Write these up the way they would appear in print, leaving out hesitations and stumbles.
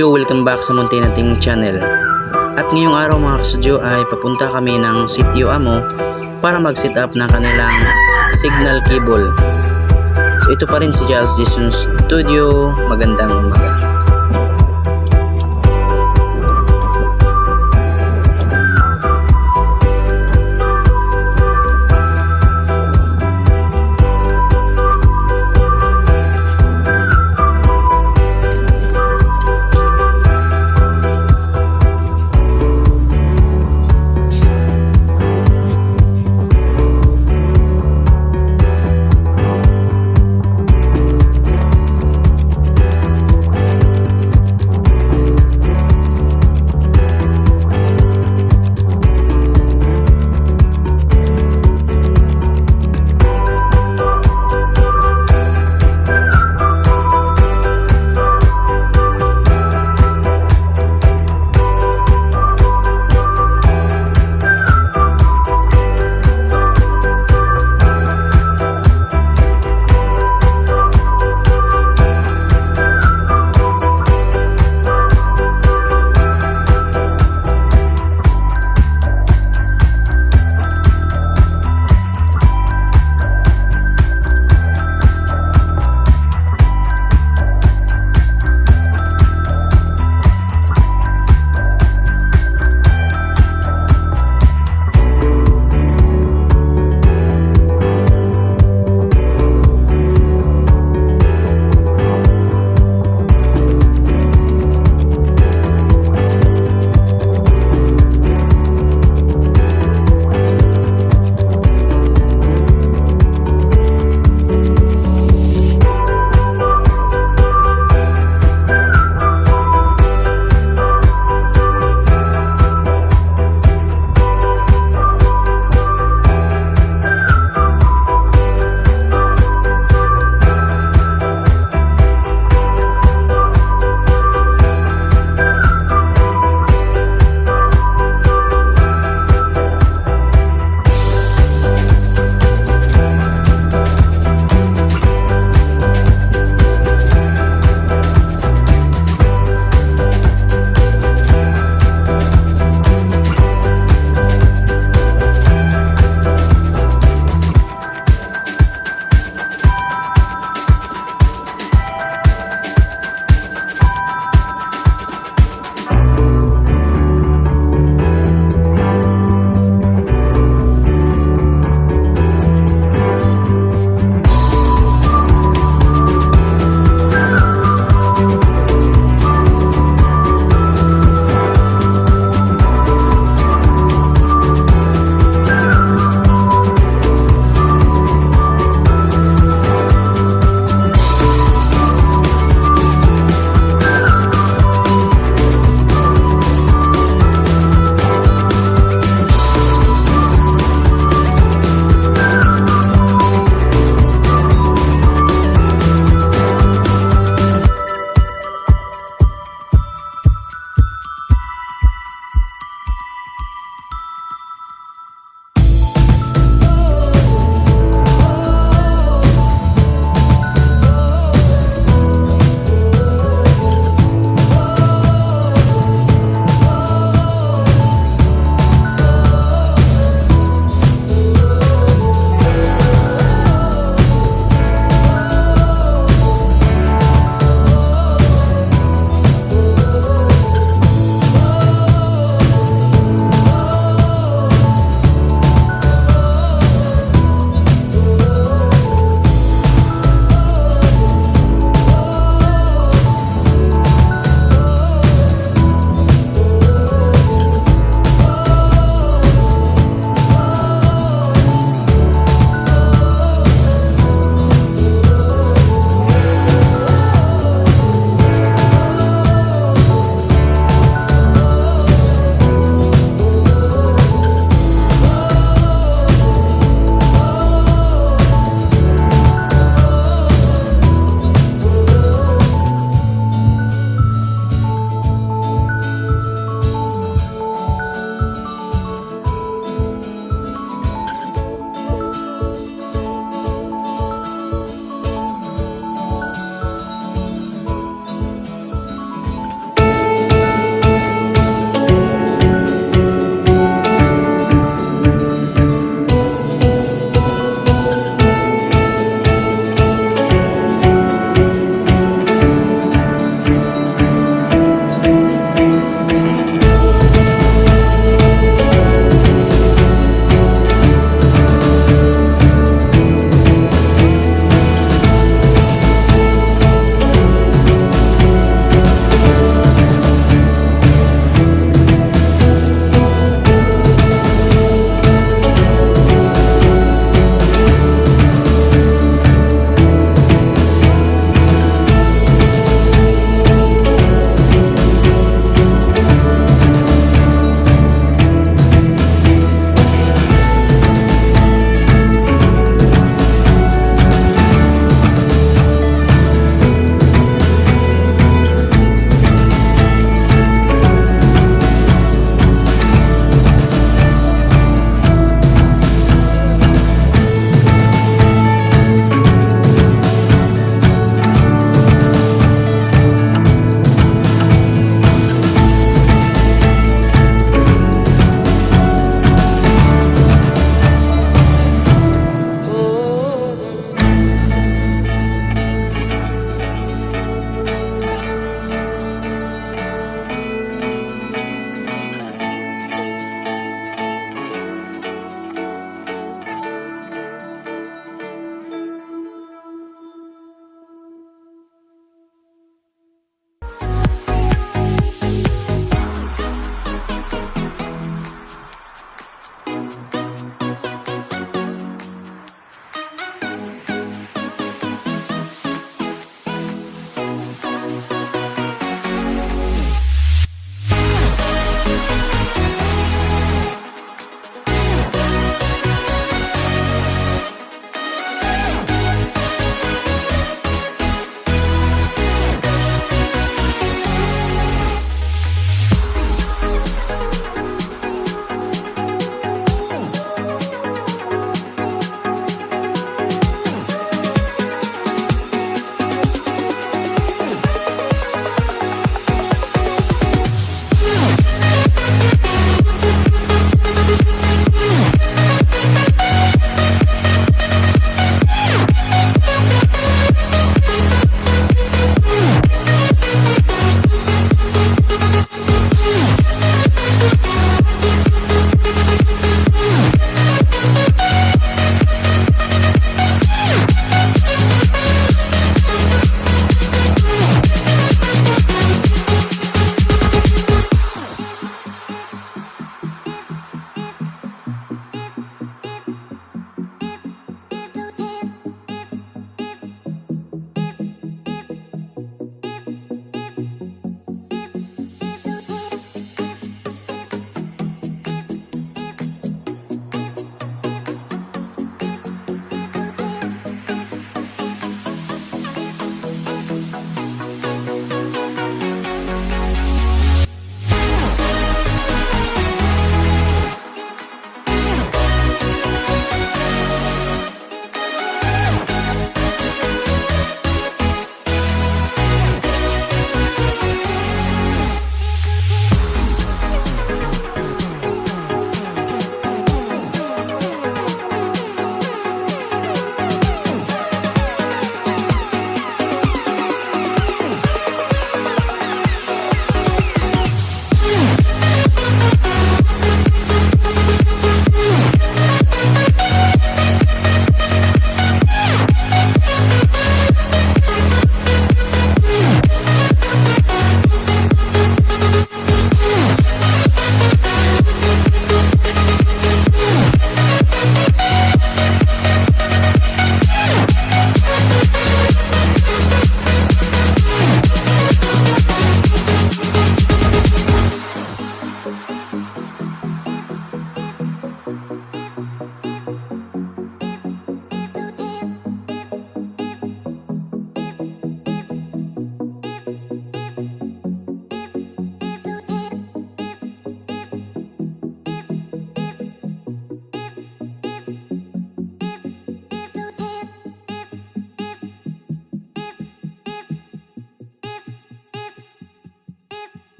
kasudyo, welcome back sa munti nating channel. At ngayong araw mga kasudyo ay papunta kami ng Sitio Amo para mag-set up ng kanilang signal cable. So ito pa rin si Giles Jason Studio. Magandang umaga.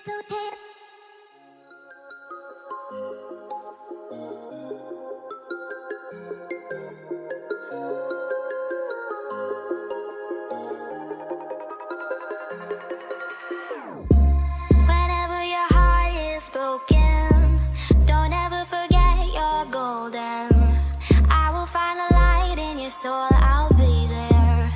Whenever your heart is broken, don't ever forget you're golden. I will find a light in your soul, I'll be there.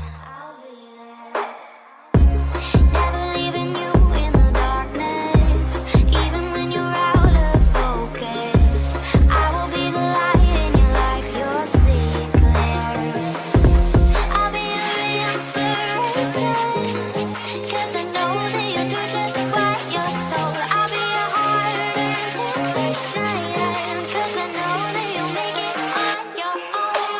Never leaving you in the darkness, even when you're out of focus. I will be the light in your life, you'll see it clear. I'll be your inspiration, 'cause I know that you'll do just what you're told. I'll be your hard-earned temptation, 'cause I know that you'll make it on your own.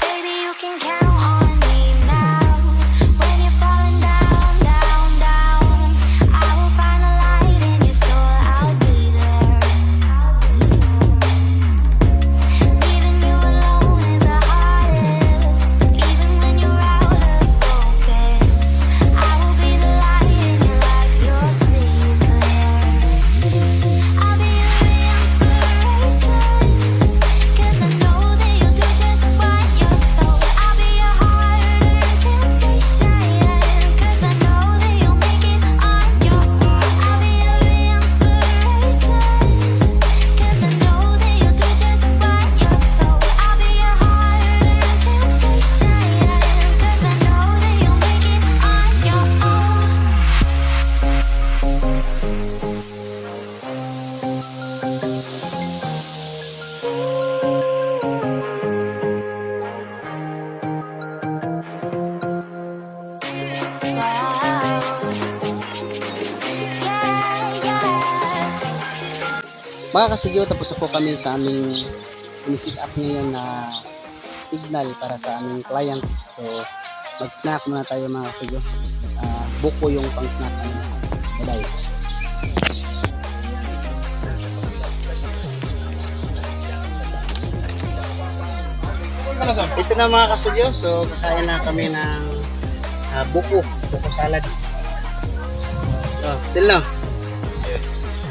Baby, you can count on me now. When you're falling down, down, down, I will find a light in your soul, I'll be there. Leaving you alone is the hardest, even when you're out of focus. I will be the light in your life, you'll see it clear. I'll be your inspiration, 'cause I know that you'll do just what you're told. I'll be your hard-earned temptation, 'cause I know that you'll make it on your own. I'll be your inspiration, 'cause I know that you'll do just what you're told. I'll be your hard-earned temptation, 'cause I know that you'll make it on your own. Mga kasidyo, tapos na po kami sa aming sinisit up ngayon na signal para sa aming client. So, mag-snack muna tayo mga kasidyo. Buko yung pang-snack namin. Bye-bye. Ito na mga kasidyo. So, kakain na kami ng buko salad. Oh, sila. Yes.